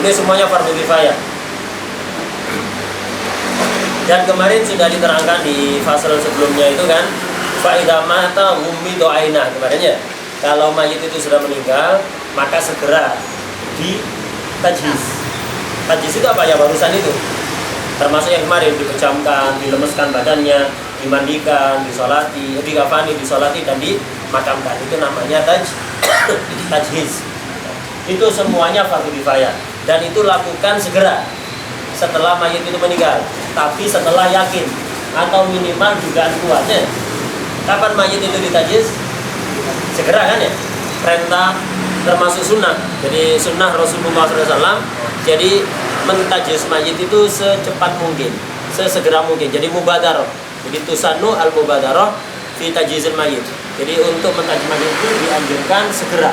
Ini semuanya fardu kifayah. Dan kemarin sudah diterangkan di fase sebelumnya itu kan, fa idza mata hummidu aina kemarin ya. Kalau mayit itu sudah meninggal, maka segera ditajhiz. Tajhiz itu apa ya, barusan itu. Termasuk yang kemarin dipejamkan, dilemeskan badannya, dimandikan, disolati, dikafani, disolati dan dimakamkan. Itu namanya tajhiz. Itu semuanya fardu kifayah dan itu lakukan segera setelah mayit itu meninggal. Tapi setelah yakin atau minimal dugaan kuatnya. Kapan mayit itu ditajhiz? Segera kan ya? Perintah termasuk sunnah. Jadi sunnah Rasulullah SAW. Jadi mentajhiz mayit itu secepat mungkin, sesegera mungkin. Jadi mubadarah. Jadi tusannu al mubadarah fi tajhizil mayit. Jadi untuk mentajhiz mayit itu dianjurkan segera.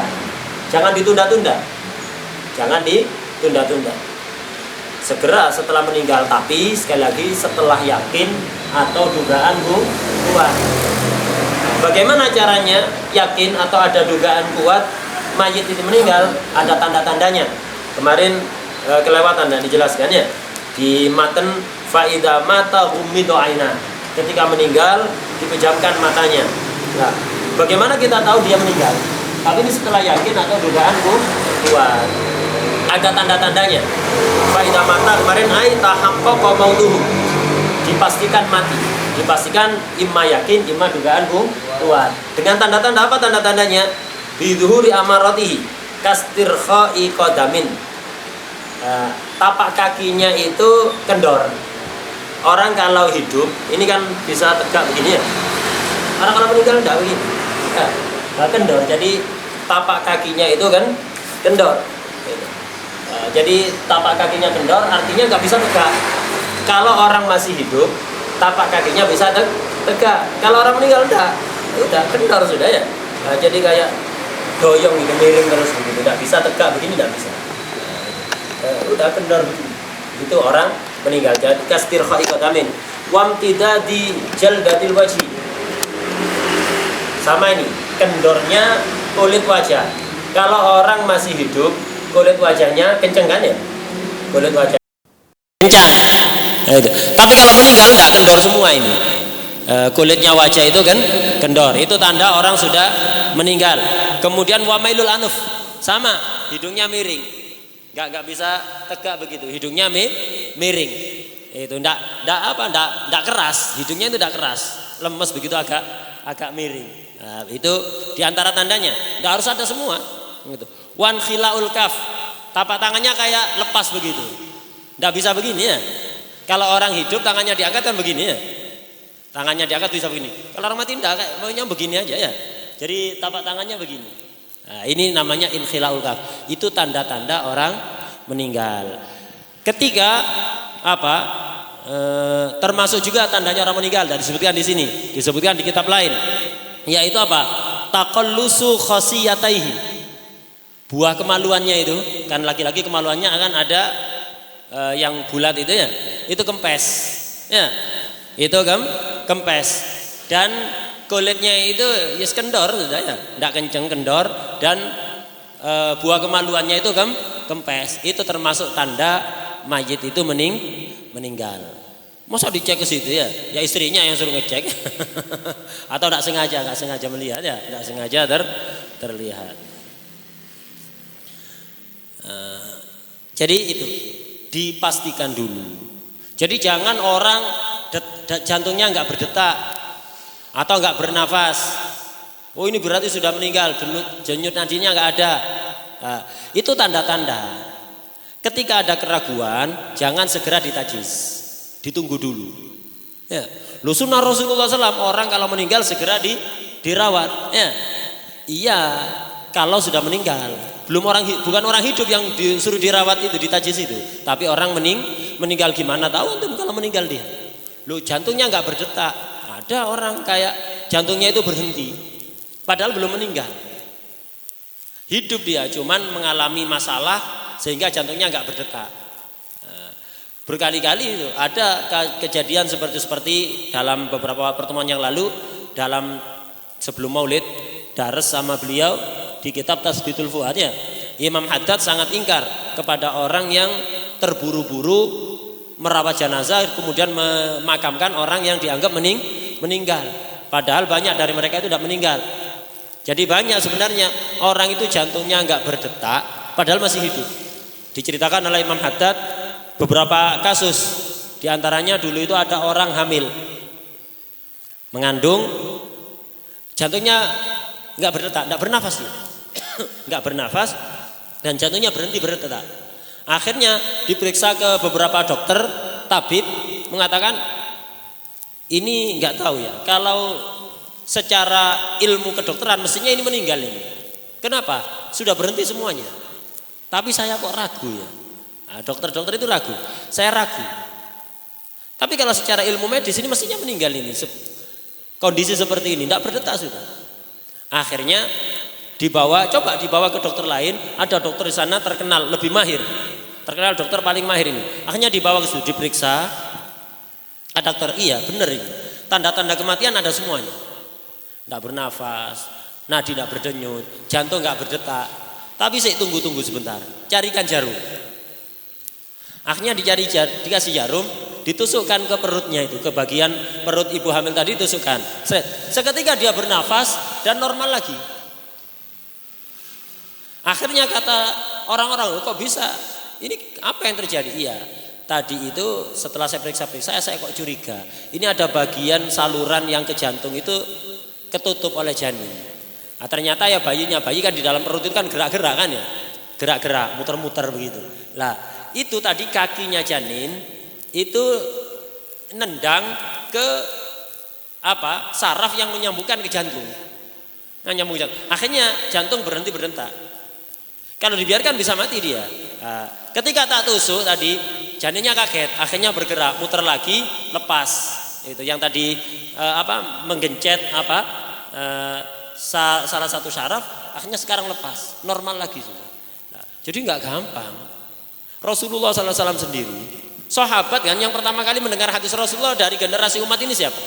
Jangan ditunda-tunda. Jangan ditunda-tunda. Segera setelah meninggal, tapi sekali lagi setelah yakin atau dugaan kuat. Bagaimana caranya yakin atau ada dugaan kuat mayit itu meninggal? Ada tanda-tandanya. Kemarin kelewatan dan dijelaskan ya di matan faida mata hummidu aina. Ketika meninggal dipejamkan matanya. Nah, bagaimana kita tahu dia meninggal? Tapi ini setelah yakin atau dugaan kuat. Ada tanda-tandanya. Faida mata kemarin ai tahaqqaqa mautuhu. Dipastikan mati. Dipastikan imma yakin, imma dugaan kuat. Dengan tanda-tanda apa tanda-tandanya? Bidzuhuri amaratihi kastirkha'i qadamin. Tapak kakinya itu kendor. Orang kalau hidup ini kan bisa tegak begini ya. Orang kalau meninggal enggak begini. Kendor. Jadi tapak kakinya itu kan kendor. Jadi tapak kakinya kendor artinya nggak bisa tegak. Kalau orang masih hidup, tapak kakinya bisa tegak. Kalau orang meninggal udah kendor sudah ya. Jadi kayak doyong gitu, miring terus begitu. Nggak bisa tegak begini, nggak bisa. Udah kendor begini. Itu orang meninggal. Jadi kastirkha'i qadamin. Wamtidadi jaldatil wajhi. Sama ini, kendornya kulit wajah. Kalau orang masih hidup, kulit wajahnya kenceng kan ya? Kulit wajah kencang. Tapi kalau meninggal enggak, kendor semua ini. Kulitnya wajah itu kan kendor. Itu tanda orang sudah meninggal. Kemudian wamailul anuf. Sama, hidungnya miring. Enggak bisa tegak begitu. Hidungnya miring. Itu enggak keras. Hidungnya itu enggak keras. Lemes begitu agak miring. Nah, itu diantara tandanya. Enggak harus ada semua. Gitu. Wan khilaul kaf, tapak tangannya kayak lepas begitu, nggak bisa begini ya. Kalau orang hidup tangannya diangkat kan begini ya, tangannya diangkat bisa begini. Kalau orang mati enggak, maunya begini aja ya. Jadi tapak tangannya begini. Nah, ini namanya inkhilaul kaf. Itu tanda-tanda orang meninggal. Ketiga apa? Termasuk juga tandanya orang meninggal dan disebutkan di sini, disebutkan di kitab lain, yaitu apa? Taqallusu khasiyataihi. Buah kemaluannya itu kan laki-laki kemaluannya akan ada yang bulat itu ya, itu kempes ya, itu kempes dan kulitnya itu yes kendor sudah ya, tidak kenceng kendor dan buah kemaluannya itu kempes. Itu termasuk tanda mayit itu meninggal. Masa dicek ke situ ya? Ya istrinya yang suruh ngecek atau tidak sengaja melihat ya, tidak sengaja terlihat. Jadi itu dipastikan dulu. Jadi jangan orang jantungnya nggak berdetak atau nggak bernafas. Oh ini berarti sudah meninggal, denyut nadinya nggak ada. Nah, itu tanda-tanda. Ketika ada keraguan, jangan segera ditajhiz, ditunggu dulu. Ya, lu sunnah Rasulullah SAW orang kalau meninggal segera dirawat. Ya, iya kalau sudah meninggal. Bukan orang hidup yang disuruh dirawat itu, ditajhiz itu, tapi orang meninggal gimana tahu antum kalau meninggal dia. Lu jantungnya nggak berdetak. Ada orang kayak jantungnya itu berhenti, padahal belum meninggal. Hidup dia, cuman mengalami masalah sehingga jantungnya nggak berdetak. Berkali-kali itu ada kejadian seperti dalam beberapa pertemuan yang lalu dalam sebelum Maulid dars sama beliau di kitab Tasbihul Fuad ya. Imam Haddad sangat ingkar kepada orang yang terburu-buru merawat jenazah kemudian memakamkan orang yang dianggap meninggal. Padahal banyak dari mereka itu tidak meninggal. Jadi banyak sebenarnya orang itu jantungnya enggak berdetak padahal masih hidup. Diceritakan oleh Imam Haddad beberapa kasus. Di antaranya dulu itu ada orang hamil mengandung, jantungnya enggak berdetak, enggak bernafas dia. Enggak bernafas dan jantungnya berhenti berdetak. Akhirnya diperiksa ke beberapa dokter, tabib mengatakan ini enggak tahu ya. Kalau secara ilmu kedokteran mestinya ini meninggal ini. Kenapa? Sudah berhenti semuanya. Tapi saya kok ragu ya. Nah, dokter-dokter itu ragu. Saya ragu. Tapi kalau secara ilmu medis ini mestinya meninggal ini. Kondisi seperti ini tidak berdetak sudah. Akhirnya dibawa ke dokter lain. Ada dokter di sana terkenal lebih mahir. Terkenal dokter paling mahir ini. Akhirnya dibawa ke situ diperiksa. Ada dokter, iya benar ini. Tanda-tanda kematian ada semuanya. Tidak bernafas, nadi tidak berdenyut, jantung nggak berdetak. Tapi saya tunggu sebentar, carikan jarum. Akhirnya dikasih jarum, ditusukkan ke perutnya itu, ke bagian perut ibu hamil tadi ditusukkan. Seketika dia bernafas dan normal lagi. Akhirnya kata orang-orang, kok bisa? Ini apa yang terjadi? Iya, tadi itu setelah saya periksa-periksa, saya kok curiga. Ini ada bagian saluran yang ke jantung itu ketutup oleh janin. Nah, ternyata ya bayi kan di dalam perut itu kan gerak-gerak kan ya, gerak-gerak, muter-muter begitu. Lah itu tadi kakinya janin itu nendang ke saraf yang menyambungkan ke jantung. Nah, akhirnya jantung berhenti berdetak. Kalau dibiarkan bisa mati dia. Nah, ketika tak tusuk tadi janinnya kaget, akhirnya bergerak, muter lagi, lepas. Itu yang tadi menggencet salah satu syaraf, akhirnya sekarang lepas, normal lagi sudah. Nah, jadi nggak gampang. Rasulullah SAW sendiri, sahabat kan yang pertama kali mendengar hadis Rasulullah dari generasi umat ini siapa?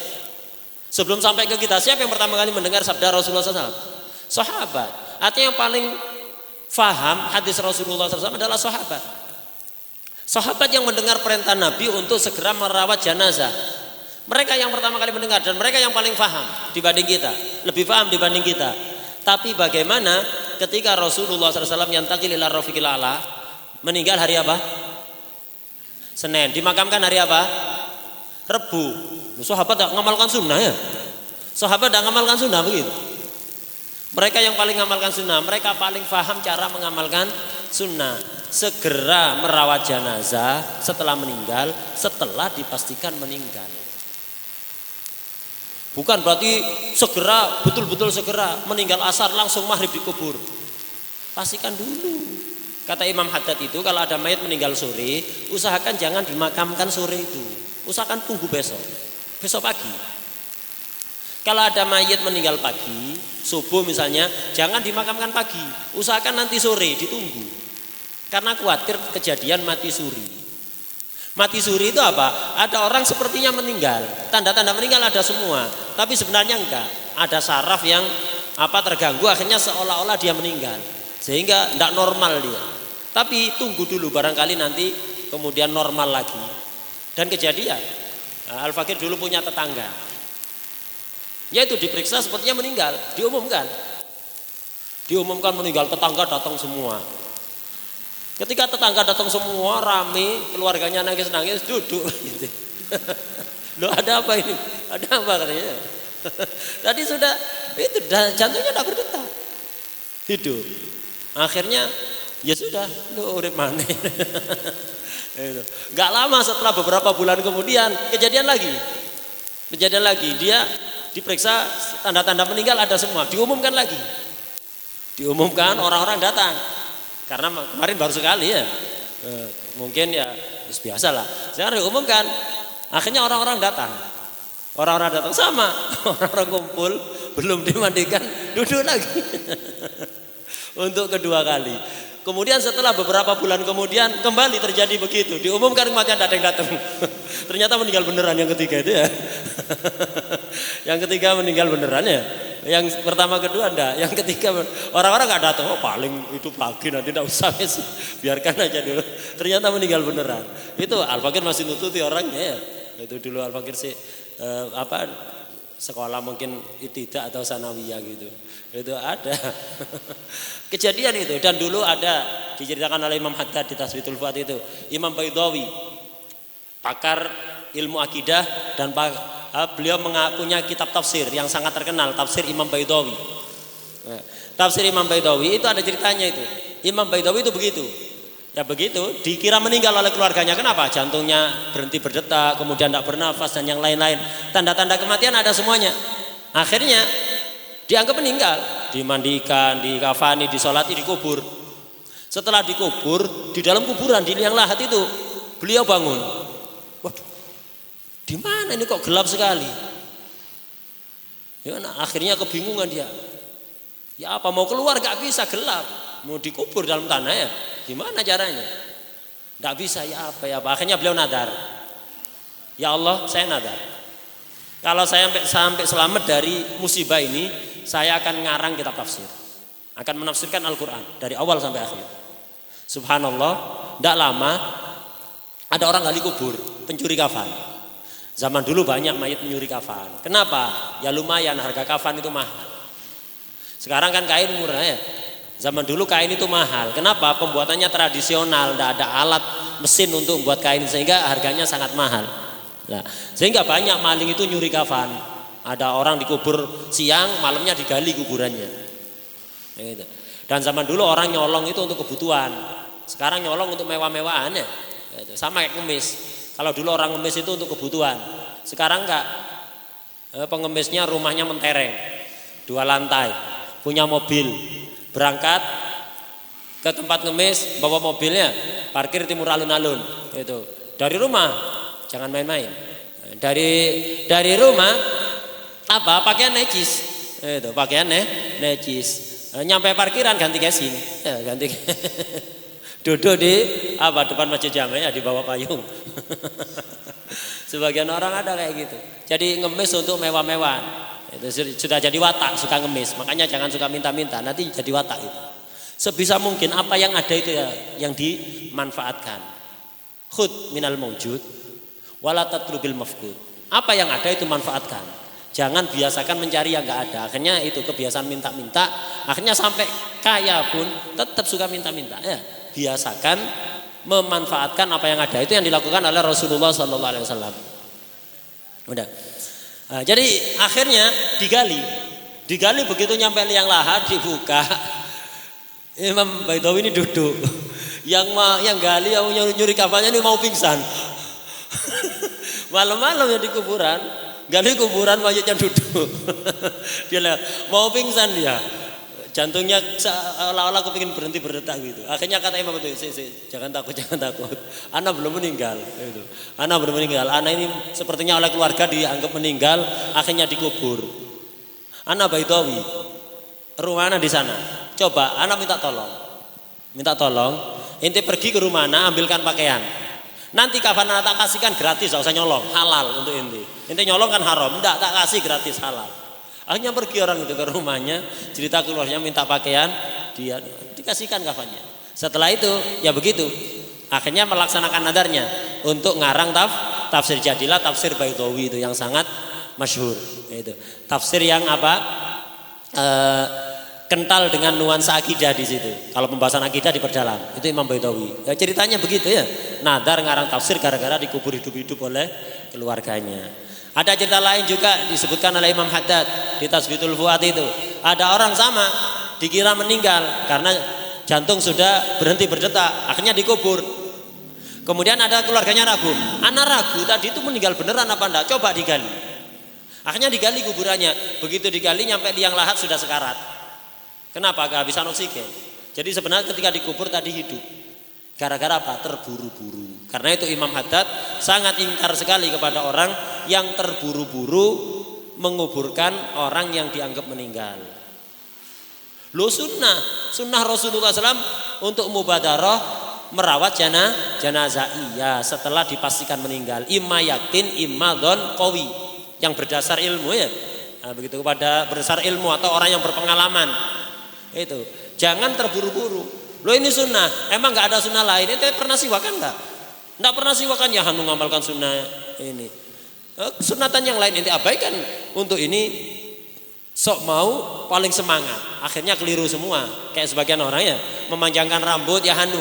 Sebelum sampai ke kita, siapa yang pertama kali mendengar sabda Rasulullah SAW? Sahabat. Artinya yang paling faham hadis Rasulullah SAW adalah sahabat. Sahabat yang mendengar perintah Nabi untuk segera merawat jenazah. Mereka yang pertama kali mendengar dan mereka yang paling paham dibanding kita, lebih paham dibanding kita. Tapi bagaimana ketika Rasulullah SAW yantakil ila rafiqil a'la, meninggal hari apa? Senin. Dimakamkan hari apa? Rebu. Sahabat tidak mengamalkan sunnah ya? Sahabat tidak mengamalkan sunnah begitu. Mereka yang paling mengamalkan sunnah, mereka paling paham cara mengamalkan sunnah. Segera merawat jenazah setelah meninggal, setelah dipastikan meninggal. Bukan berarti segera, betul-betul segera meninggal asar langsung maghrib dikubur. Pastikan dulu. Kata Imam Haddad itu kalau ada mayat meninggal sore, usahakan jangan dimakamkan sore itu. Usahakan tunggu besok pagi. Kalau ada mayat meninggal pagi, subuh misalnya, jangan dimakamkan pagi. Usahakan nanti sore ditunggu. Karena khawatir kejadian mati suri. Mati suri itu apa? Ada orang sepertinya meninggal, tanda-tanda meninggal ada semua, tapi sebenarnya enggak. Ada saraf yang terganggu, akhirnya seolah-olah dia meninggal, sehingga enggak normal dia. Tapi tunggu dulu, barangkali nanti kemudian normal lagi. Dan kejadian, Al-Fakir dulu punya tetangga, yaitu diperiksa sepertinya meninggal, diumumkan meninggal, tetangga datang semua. Ketika tetangga datang semua rame, keluarganya nangis-nangis, duduk gitu. Loh, ada apa ini? Ada apa katanya? Tadi sudah itu jantungnya tidak berdetak. Hidup. Akhirnya ya sudah, lu urip maneh. Enggak lama setelah beberapa bulan kemudian kejadian lagi. Dia diperiksa tanda-tanda meninggal ada semua, diumumkan lagi. Diumumkan, orang-orang datang. Karena kemarin baru sekali ya, mungkin ya biasa lah. Sekarang diumumkan, akhirnya orang-orang datang sama, orang-orang kumpul, belum dimandikan, duduk lagi untuk kedua kali. Kemudian setelah beberapa bulan kemudian kembali terjadi begitu, diumumkan kematian tidak ada yang datang. Ternyata meninggal beneran yang ketiga itu ya. Yang ketiga meninggal beneran ya. Yang pertama kedua enggak, yang ketiga orang-orang nggak datang, oh paling itu pagi nanti enggak usah sih, biarkan aja dulu. Ternyata meninggal beneran. Itu Al-Fakir masih nututi orangnya ya. Itu dulu Al-Fakir sih sekolah mungkin Ibtidah atau Sanawiyah gitu. Itu ada kejadian itu. Dan dulu ada diceritakan oleh Imam Haddad di Tasbitul Fuad itu, Imam Baidawi pakar ilmu akidah dan beliau punya kitab tafsir yang sangat terkenal, tafsir Imam Baidawi. Tafsir Imam Baidawi itu ada ceritanya itu. Imam Baidawi itu begitu. Ya begitu, dikira meninggal oleh keluarganya. Kenapa? Jantungnya berhenti berdetak, kemudian tidak bernafas dan yang lain-lain. Tanda-tanda kematian ada semuanya. Akhirnya dianggap meninggal, dimandikan, dikafani, disolati, dikubur. Setelah dikubur, di dalam kuburan di liang lahat itu beliau bangun. Waduh, di mana ini kok gelap sekali? Ya, akhirnya kebingungan dia. Ya apa mau keluar gak bisa, gelap. Mau dikubur dalam tanah ya. Gimana caranya? Tidak bisa, ya apa. Akhirnya beliau nadar. Ya Allah, saya nadar. Kalau saya sampai selamat dari musibah ini, saya akan ngarang kitab tafsir. Akan menafsirkan Al-Quran dari awal sampai akhir. Subhanallah, tidak lama ada orang gali kubur, pencuri kafan. Zaman dulu banyak mayat mencuri kafan. Kenapa? Ya lumayan, harga kafan itu mahal. Sekarang kan kain murah ya. Zaman dulu kain itu mahal. Kenapa? Pembuatannya tradisional, tidak ada alat mesin untuk membuat kain sehingga harganya sangat mahal. Nah, sehingga banyak maling itu nyuri kafan. Ada orang dikubur siang, malamnya digali kuburannya. Gitu. Dan zaman dulu orang nyolong itu untuk kebutuhan. Sekarang nyolong untuk mewah-mewahan ya. Gitu. Sama kayak ngemis. Kalau dulu orang ngemis itu untuk kebutuhan. Sekarang enggak. Pengemisnya rumahnya mentereng, 2 lantai, punya mobil. Berangkat ke tempat ngemis, bawa mobilnya, parkir timur alun-alun. Itu dari rumah, jangan main-main. Dari rumah pakaian necis. Itu pakaian necis. Nyampe parkiran ganti casing, ganti duduk di depan masjid Jamiah di bawah payung. Sebagian orang ada kayak gitu. Jadi ngemis untuk mewah-mewahan. Itu sudah jadi watak, suka ngemis. Makanya jangan suka minta-minta, nanti jadi watak itu. Sebisa mungkin apa yang ada itu ya yang dimanfaatkan. Khud minal mawjud wala tatlubil mafqud. Apa yang ada itu manfaatkan. Jangan biasakan mencari yang enggak ada. Akhirnya itu kebiasaan minta-minta, akhirnya sampai kaya pun tetap suka minta-minta ya. Biasakan memanfaatkan apa yang ada. Itu yang dilakukan oleh Rasulullah SAW. Udah. Nah, jadi akhirnya digali begitu nyampe liang lahat dibuka. Imam Baidawi ini duduk. Yang gali yang nyuri kafannya ini mau pingsan. Malam-malam ya di kuburan, gali kuburan mayatnya duduk. Dia lihat, mau pingsan dia. Jantungnya seolah-olah kepingin berhenti berdetak gitu. Akhirnya kata Imam itu, jangan takut. Ana belum meninggal. Gitu. Ana belum meninggal. Ana ini sepertinya oleh keluarga dianggap meninggal, akhirnya dikubur. Ana Baidawi, rumah ana di sana. Coba, ana minta tolong. Inti pergi ke rumah ana, ambilkan pakaian. Nanti kafan ana tak kasihkan gratis, gak usah nyolong, halal untuk inti. Inti nyolong kan haram, enggak tak kasih gratis, halal. Akhirnya pergi orang itu ke rumahnya, cerita keluarnya minta pakaian, dia dikasihkan kafannya. Setelah itu ya begitu. Akhirnya melaksanakan nadarnya untuk ngarang tafsir jadilah tafsir Baidawi itu yang sangat masyhur. Itu tafsir yang kental dengan nuansa akidah di situ. Kalau pembahasan akidah diperdalam, itu Imam Baidawi. Ya, ceritanya begitu ya. Nadar ngarang tafsir gara-gara dikubur hidup-hidup oleh keluarganya. Ada cerita lain juga disebutkan oleh Imam Haddad di Tasbitul Fuad itu. Ada orang sama dikira meninggal karena jantung sudah berhenti berdetak, akhirnya dikubur. Kemudian ada keluarganya ragu, anak ragu tadi itu meninggal beneran apa enggak? Coba digali. Akhirnya digali kuburannya. Begitu digali nyampe liang lahat sudah sekarat. Kenapa? Kehabisan oksigen. Jadi sebenarnya ketika dikubur tadi hidup. Gara-gara apa? Terburu-buru. Karena itu Imam Haddad sangat ingkar sekali kepada orang yang terburu-buru menguburkan orang yang dianggap meninggal. Lo sunnah Rasulullah SAW untuk mubadarah merawat jenazah iya setelah dipastikan meninggal. Imma yakin, imma dhon qawi, yang berdasar ilmu ya. Nah, begitu kepada berdasar ilmu atau orang yang berpengalaman. Itu. Jangan terburu-buru. Loh ini sunnah, emang nggak ada sunnah lain? Itu pernah siwakan nggak? Nggak pernah siwakan ya hanu ngamalkan sunnah ini. Sunatan yang lain ini abaikan. Untuk ini sok mau paling semangat. Akhirnya keliru semua. Kayak sebagian orang ya memanjangkan rambut ya hanu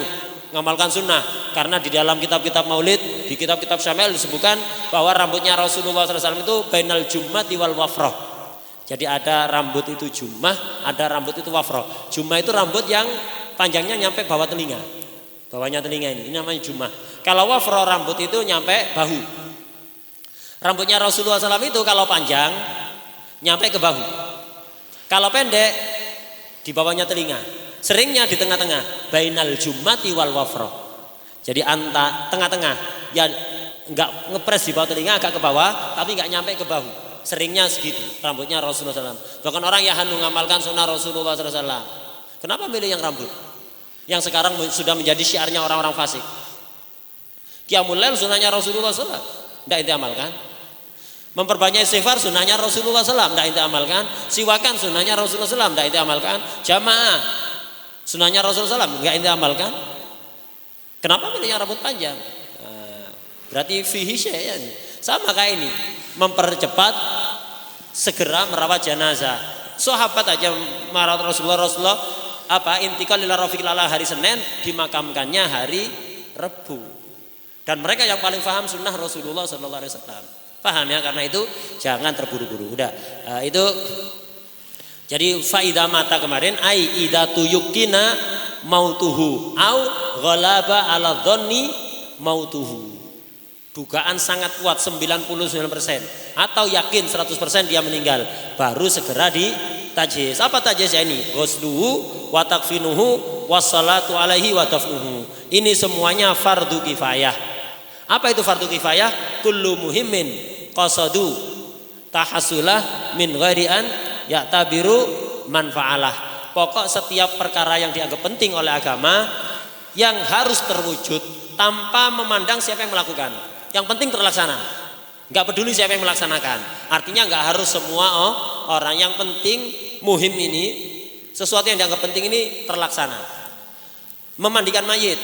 ngamalkan sunnah. Karena di dalam kitab-kitab maulid, di kitab-kitab syamil disebutkan bahwa rambutnya Rasulullah SAW itu bainal jummati wal wafroh. Jadi ada rambut itu jummah, ada rambut itu wafroh. Jummah itu rambut yang panjangnya nyampe bawah telinga. Bawahnya telinga ini namanya jummah. Kalau wafroh rambut itu nyampe bahu. Rambutnya Rasulullah SAW itu kalau panjang nyampe ke bahu. Kalau pendek di bawahnya telinga. Seringnya di tengah-tengah. Bainal jummati wal wafroh. Jadi tengah-tengah. Ya enggak ngepres di bawah telinga, agak ke bawah, tapi enggak nyampe ke bahu. Seringnya segitu rambutnya Rasulullah SAW. Bahkan orang yang ngamalkan sunnah Rasulullah SAW. Kenapa milih yang rambut? Yang sekarang sudah menjadi syiarnya orang-orang fasik. Qiyamul lail sunnahnya Rasulullah SAW. Tidak ente amalkan. Memperbanyak istighfar sunnahnya Rasulullah SAW. Tidak ente amalkan. Siwakan sunnahnya Rasulullah SAW. Tidak ente amalkan. Jamaah sunnahnya Rasulullah SAW. Tidak ente amalkan. Kenapa milih yang rambut panjang? Berarti fihi syai'an. Sama kayak ini, mempercepat segera merawat jenazah. Sahabat aja merawat Rasulullah intikal ila rafiqil ala hari Senin, dimakamkannya hari Rebu. Dan mereka yang paling paham sunnah Rasulullah sallallahu alaihi wasallam. Paham ya, karena itu jangan terburu-buru. Udah. Itu jadi faida mata kemarin ai idatu yukina mautuhu au ghalaba ala dhanni mautuhu. Dugaan sangat kuat 99% atau yakin 100% dia meninggal, baru segera ditajhiz. Apa tajhiznya ini? Ghusluhu wa takfinuhu wassalatu alaihi wa dafnuhu. Ini semuanya fardu kifayah. Apa itu fardu kifayah? Kullu muhimmin qasadu tahassulah min ghairi an ya'tabiru manfa'alah. Pokok setiap perkara yang dianggap penting oleh agama yang harus terwujud tanpa memandang siapa yang melakukan. Yang penting terlaksana. Enggak peduli siapa yang melaksanakan. Artinya enggak harus semua orang. Yang penting muhim ini, sesuatu yang dianggap penting ini terlaksana. Memandikan mayit,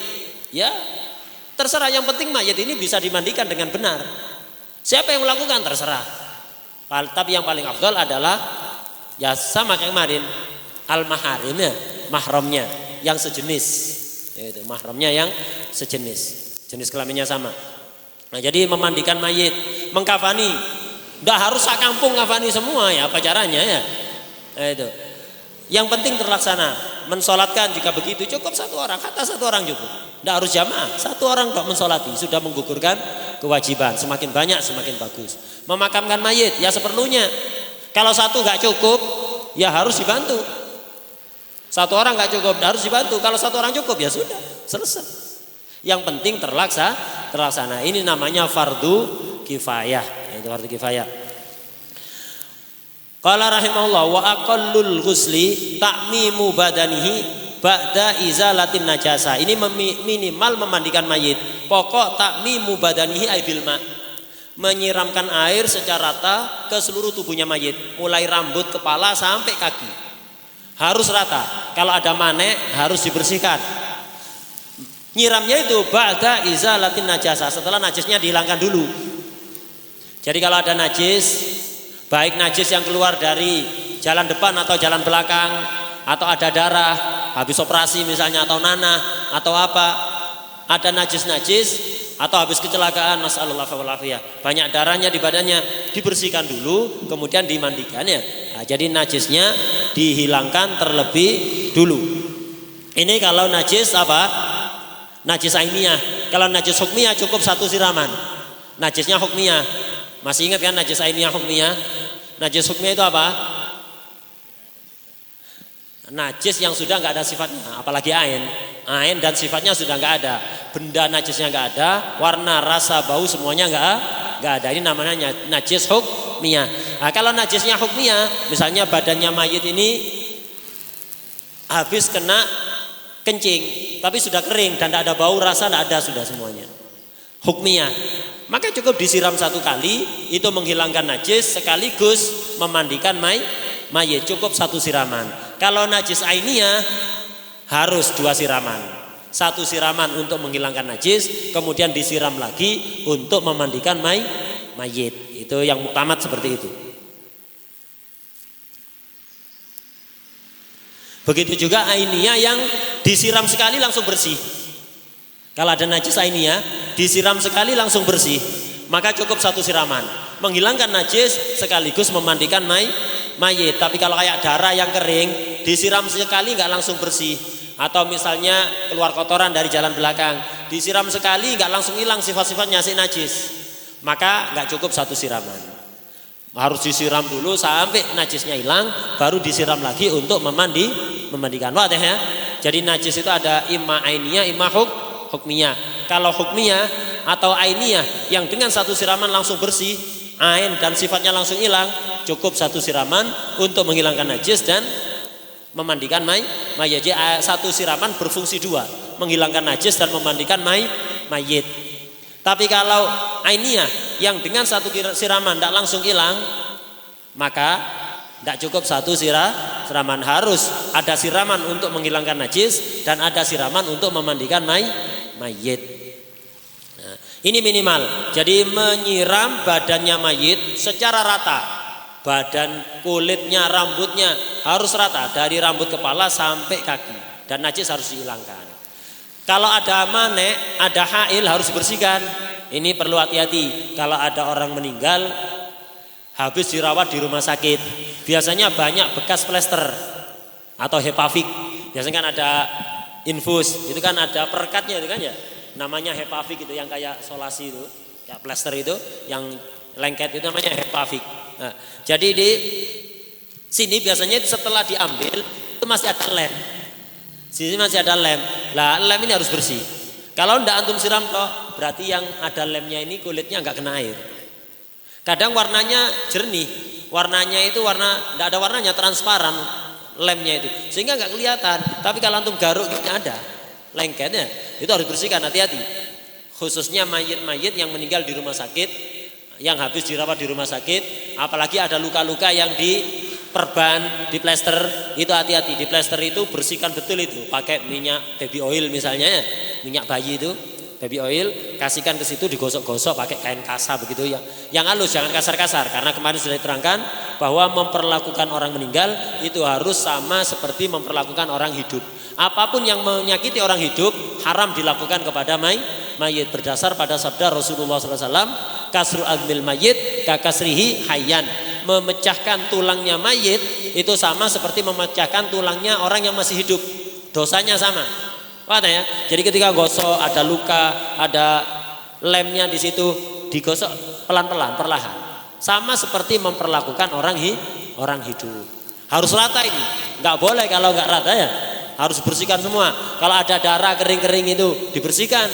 ya terserah. Yang penting mayit ini bisa dimandikan dengan benar. Siapa yang melakukan terserah. Tapi yang paling afdal adalah ya sama kayak kemarin, al-maharimnya, mahramnya yang sejenis. Itu mahramnya yang sejenis, jenis kelaminnya sama. Nah, jadi memandikan mayit, mengkafani, nggak harus sak kampung kafani semua ya, apa caranya ya? Nah, itu. Yang penting terlaksana. Mensolatkan jika begitu cukup satu orang, kata satu orang cukup. Nggak harus jamaah, satu orang kok mensolati sudah menggugurkan kewajiban. Semakin banyak semakin bagus. Memakamkan mayit ya seperlunya. Kalau satu nggak cukup, ya harus dibantu. Satu orang nggak cukup, harus dibantu. Kalau satu orang cukup ya sudah, selesai. Yang penting terlaksana. Ini namanya fardu kifayah. Itu fardu kifayah. Qala rahimahullah wa aqallul ghusli ta'mimu badanihi ba'da izalatin najasa. Ini minimal memandikan mayit. Pokok ta'mimu badanihi ay bil ma. Menyiramkan air secara rata ke seluruh tubuhnya mayit, mulai rambut kepala sampai kaki. Harus rata. Kalau ada manek harus dibersihkan. Nyiramnya itu ba'da izalatin najasa, setelah najisnya dihilangkan dulu. Jadi kalau ada najis, baik najis yang keluar dari jalan depan atau jalan belakang, atau ada darah habis operasi misalnya, atau nanah atau apa, ada najis-najis atau habis kecelakaan, masallallahu alaihi wasallam, banyak darahnya di badannya, dibersihkan dulu kemudian dimandikan ya. Nah, jadi najisnya dihilangkan terlebih dulu. Ini kalau najis apa? Najis ainiyah. Kalau najis hukmiyah cukup satu siraman. Najisnya hukmiyah. Masih ingat kan najis ainiyah hukmiyah? Najis hukmiyah itu apa? Najis yang sudah nggak ada sifatnya, apalagi ain. Ain dan sifatnya sudah nggak ada. Benda najisnya nggak ada, warna, rasa, bau semuanya nggak ada. Ini namanya najis hukmiyah. Nah, kalau najisnya hukmiyah, misalnya badannya mayit ini habis kena kencing, tapi sudah kering dan tidak ada bau, rasa tidak ada, sudah semuanya hukmiyah. Maka cukup disiram satu kali, itu menghilangkan najis sekaligus memandikan mayit, cukup 1 siraman. Kalau najis ainiyah harus 2 siraman. 1 siraman untuk menghilangkan najis, kemudian disiram lagi untuk memandikan mayit. Itu yang muktamad seperti itu. Begitu juga ainiyah yang disiram sekali langsung bersih. Kalau ada najis ainiyah disiram sekali langsung bersih, maka cukup 1 siraman menghilangkan najis sekaligus memandikan mayit. Tapi kalau kayak darah yang kering disiram sekali nggak langsung bersih, atau misalnya keluar kotoran dari jalan belakang disiram sekali nggak langsung hilang sifat-sifatnya si najis, maka nggak cukup 1 siraman. Harus disiram dulu sampai najisnya hilang, baru disiram lagi untuk memandikan. Wah ya. Jadi najis itu ada imma ainiyah, imma hukmiyah. Kalau hukmiyah atau ainiyah yang dengan 1 siraman langsung bersih, ain dan sifatnya langsung hilang, cukup 1 siraman untuk menghilangkan najis dan memandikan mayit. Jadi 1 siraman berfungsi 2, menghilangkan najis dan memandikan mayit. Tapi kalau ainiyah yang dengan 1 siraman tidak langsung hilang, maka tidak cukup 1 siraman, harus ada siraman untuk menghilangkan najis dan ada siraman untuk memandikan mayit. Nah, ini minimal. Jadi menyiram badannya mayit secara rata. Badan, kulitnya, rambutnya harus rata dari rambut kepala sampai kaki, dan najis harus dihilangkan. Kalau ada mane, ada hail harus dibersihkan. Ini perlu hati-hati. Kalau ada orang meninggal habis dirawat di rumah sakit, biasanya banyak bekas plester atau hepafik. Biasanya kan ada infus, itu kan ada perekatnya itu kan ya. Namanya hepafik itu yang kayak solasi itu, kayak plester itu, yang lengket itu namanya hepafik. Nah, jadi di sini biasanya setelah diambil itu masih ada lem. Sini masih ada lem. Lah lem ini harus bersih. Kalau ndak antum siram toh, berarti yang ada lemnya ini kulitnya nggak kena air. Kadang warnanya jernih, warnanya itu warna ndak ada warnanya, transparan lemnya itu, sehingga nggak kelihatan. Tapi kalau antum garuk ini ada lengketnya, itu harus bersihkan, hati-hati. Khususnya mayit-mayit yang meninggal di rumah sakit, yang habis dirawat di rumah sakit, apalagi ada luka-luka yang diperban, di plester, itu hati-hati. Di plester itu bersihkan betul itu, pakai minyak baby oil misalnya ya, minyak bayi itu, baby oil, kasihkan ke situ, digosok-gosok pakai kain kasa begitu ya. Yang halus, jangan kasar-kasar, karena kemarin sudah diterangkan bahwa memperlakukan orang meninggal itu harus sama seperti memperlakukan orang hidup. Apapun yang menyakiti orang hidup haram dilakukan kepada mayit, berdasar pada sabda Rasulullah SAW, kasru admil mayit kakasrihi hayyan. Memecahkan tulangnya mayit itu sama seperti memecahkan tulangnya orang yang masih hidup, dosanya sama. Wah ya. Jadi ketika gosok ada luka, ada lemnya di situ, digosok pelan-pelan, perlahan. Sama seperti memperlakukan orang hidup. Harus rata ini, nggak boleh kalau nggak rata ya. Harus bersihkan semua. Kalau ada darah kering-kering itu dibersihkan,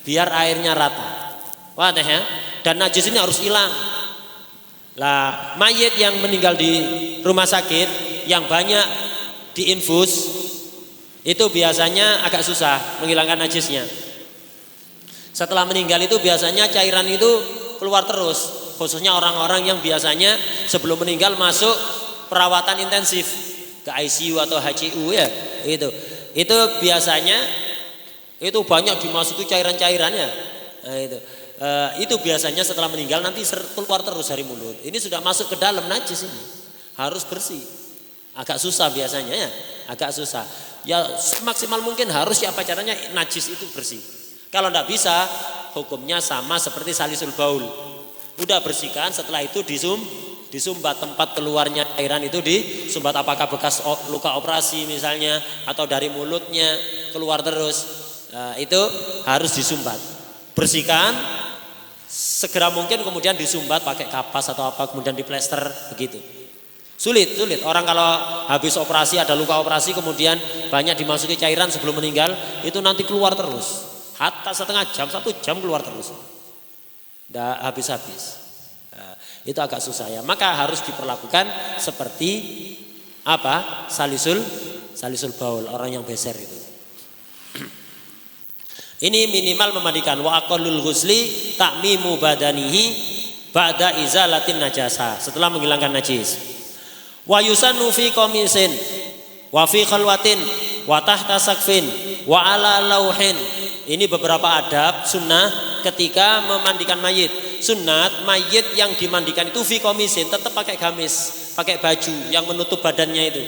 biar airnya rata. Wah ya. Dan najis ini harus hilang. Lah mayit yang meninggal di rumah sakit yang banyak diinfus itu biasanya agak susah menghilangkan najisnya. Setelah meninggal itu biasanya cairan itu keluar terus, khususnya orang-orang yang biasanya sebelum meninggal masuk perawatan intensif ke ICU atau HCU ya, itu biasanya itu banyak dimasuki cairan-cairannya. Nah, itu biasanya setelah meninggal nanti keluar terus dari mulut. Ini sudah masuk ke dalam najis, ini harus bersih. Agak susah biasanya ya, agak susah. Ya semaksimal mungkin harus siapa caranya najis itu bersih. Kalau tidak bisa, hukumnya sama seperti salisul baul. Udah bersihkan, setelah itu disumbat tempat keluarnya cairan itu, disumbat apakah bekas luka operasi misalnya atau dari mulutnya keluar terus. Itu harus disumbat. Bersihkan segera mungkin, kemudian disumbat pakai kapas atau apa, kemudian diplester begitu. Sulit. Orang kalau habis operasi, ada luka operasi, kemudian banyak dimasuki cairan sebelum meninggal, itu nanti keluar terus. Hatta setengah jam, 1 jam keluar terus. Nggak habis-habis. Nah, itu agak susah ya. Maka harus diperlakukan seperti apa? Salisul baul, orang yang beser itu. Ini minimal memandikan. Wa aqallul ghusli ta'mimu badanihi ba'da izalatin najasa, setelah menghilangkan najis. Wa yusannu fi qamisin wa fi khalwatin wa tahta sakfin wa ala lauhin. Ini beberapa adab sunnah ketika memandikan mayit. Sunnat mayit yang dimandikan itu fi qamisin, tetap pakai gamis, pakai baju yang menutup badannya itu.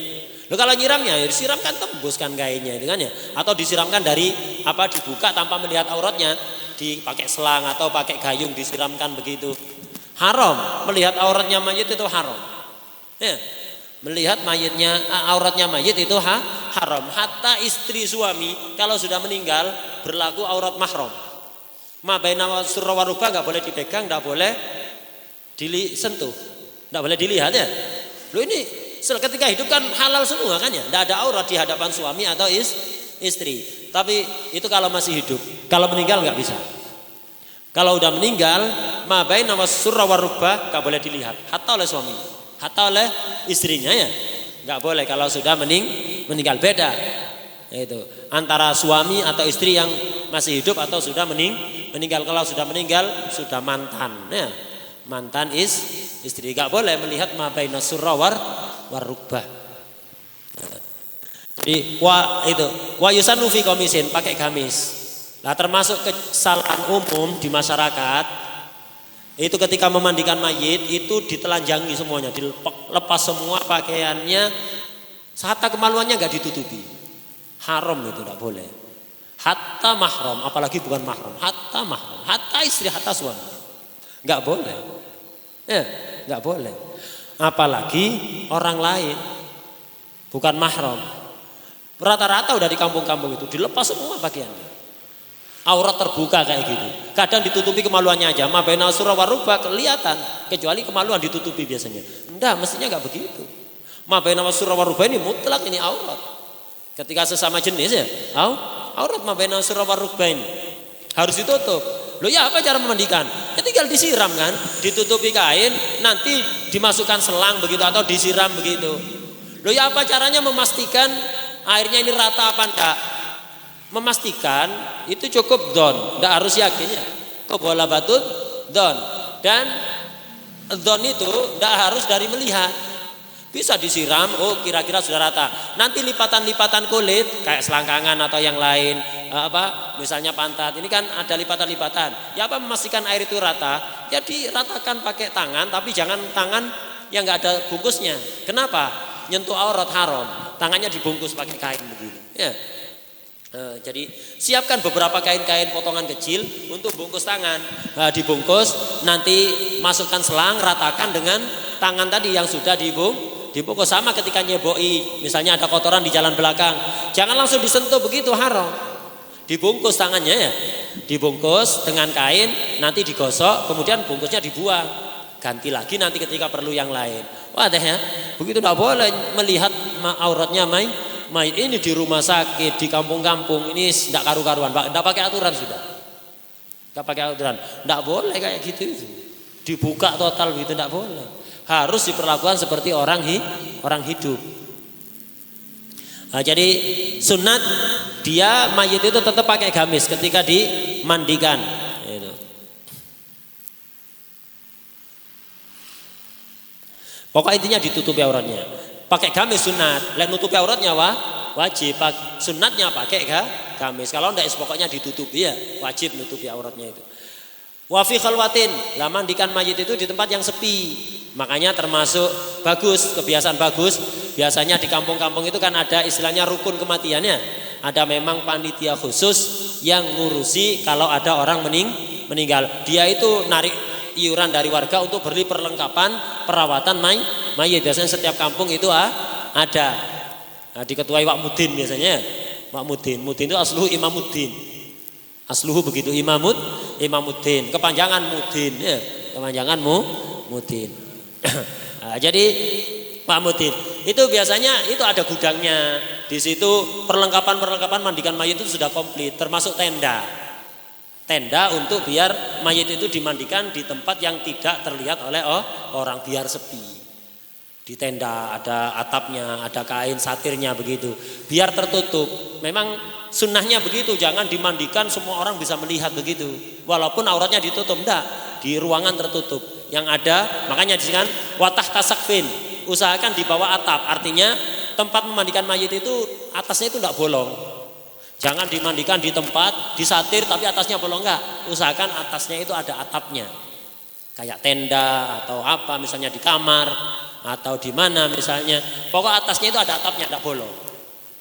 Loh, kalau nyiramnya ya disiramkan tembus kan kainnya itu kan ya, atau disiramkan dari dibuka tanpa melihat auratnya, dipakai selang atau pakai gayung disiramkan begitu. Haram melihat auratnya mayit itu haram. Ya, melihat mayitnya auratnya mayit itu haram. Hatta istri suami kalau sudah meninggal berlaku aurat mahram. Ma baina surra wa rubah enggak boleh dipegang, enggak boleh disentuh, enggak boleh dilihat ya. Loh, ini ketika hidup kan halal semua kan ya, enggak ada aurat di hadapan suami atau istri. Tapi itu kalau masih hidup, kalau meninggal enggak bisa. Kalau udah meninggal, ma baina surra wa rubah enggak boleh dilihat, hatta oleh suami, hatta oleh istrinya ya. Enggak boleh kalau sudah meninggal, beda. Itu antara suami atau istri yang masih hidup atau sudah meninggal. Kalau sudah meninggal sudah mantan ya. Mantan istri enggak boleh melihat ma baina surra wa rubah. Jadi wa yusannu fi qamisin, pakai gamis. Nah, termasuk kesalahan umum di masyarakat itu ketika memandikan mayit itu ditelanjangi semuanya, dilepas semua pakaiannya, hatta kemaluannya nggak ditutupi. Haram itu tidak boleh. Hatta mahram, apalagi bukan mahram, hatta mahram, hatta istri, hatta suami, nggak boleh. Ya, nggak boleh. Apalagi orang lain, bukan mahram. Rata-rata udah di kampung-kampung itu dilepas semua pakaiannya. Aurat terbuka kayak gitu. Kadang ditutupi kemaluannya aja. Ma baina surra wa rubah kelihatan, kecuali kemaluan ditutupi biasanya. Enggak, mestinya enggak begitu. Ma baina surra wa rubah ini mutlak, ini aurat. Ketika sesama jenis ya, aurat ma baina surra wa rubah ini harus ditutup. Loh ya, apa cara memandikan? Ya tinggal disiram kan, ditutupi kain, nanti dimasukkan selang begitu atau disiram begitu. Loh ya, apa caranya memastikan airnya ini rata apa enggak? Memastikan itu cukup don, tidak harus yakin ya. Bola batut don, dan don itu tidak harus dari melihat, bisa disiram. Oh, kira-kira sudah rata. Nanti lipatan-lipatan kulit kayak selangkangan atau yang lain, misalnya pantat, ini kan ada lipatan-lipatan. Ya, memastikan air itu rata, ya diratakan pakai tangan, tapi jangan tangan yang nggak ada bungkusnya. Kenapa? Nyentuh aurat haram. Tangannya dibungkus pakai kain begini. Ya. Jadi siapkan beberapa kain-kain potongan kecil untuk bungkus tangan. Dibungkus, nanti masukkan selang, ratakan dengan tangan tadi yang sudah dibungkus. Sama ketika nyeboi, misalnya ada kotoran di jalan belakang, jangan langsung disentuh begitu, haram. Dibungkus tangannya ya, dibungkus dengan kain, nanti digosok, kemudian bungkusnya dibuang, ganti lagi nanti ketika perlu yang lain. Wadah ya, begitu tidak boleh melihat auratnya mayit ini di rumah sakit, di kampung-kampung ini tidak karu-karuan, tidak pakai aturan sudah, tidak pakai aturan, tidak boleh kayak gitu itu, dibuka total gitu, tidak boleh, harus diperlakukan seperti orang hidup. Nah, jadi sunat dia mayit itu tetap pakai gamis ketika dimandikan. Itu. Pokok intinya ditutupi auratnya. Pakai gamis sunat, lain nutupi auratnya wajib. Sunatnya pakai gamis. Kalau enggak pokoknya ditutupi ya, wajib nutupi auratnya itu. Wa fi khalwatin, lah mandikan mayit itu di tempat yang sepi. Makanya termasuk bagus, kebiasaan bagus. Biasanya di kampung-kampung itu kan ada istilahnya rukun kematiannya. Ada memang panitia khusus yang ngurusi kalau ada orang meninggal. Dia itu narik iuran dari warga untuk beli perlengkapan perawatan mayit. Biasanya setiap kampung itu ada. Nah, diketuai Wak Mudin biasanya. Wak Mudin itu asluhu Imamuddin. Asluhu begitu, Imamuddin. Kepanjangan Mudin ya. Kepanjangan Mudin. Nah, jadi Pak Mudin itu biasanya itu ada gudangnya. Di situ perlengkapan mandikan mayit itu sudah komplit, termasuk tenda. Tenda untuk biar mayit itu dimandikan di tempat yang tidak terlihat oleh orang, biar sepi. Di tenda ada atapnya, ada kain satirnya begitu, biar tertutup. Memang sunnahnya begitu, jangan dimandikan semua orang bisa melihat begitu. Walaupun auratnya ditutup, enggak, di ruangan tertutup. yang ada, makanya disini kan watah tasakfin, usahakan di bawah atap, artinya tempat memandikan mayit itu atasnya itu tidak bolong. Jangan dimandikan di tempat disatir tapi atasnya bolong, enggak. Usahakan atasnya itu ada atapnya, kayak tenda atau apa, misalnya di kamar atau di mana misalnya. Pokok atasnya itu ada atapnya, tidak bolong.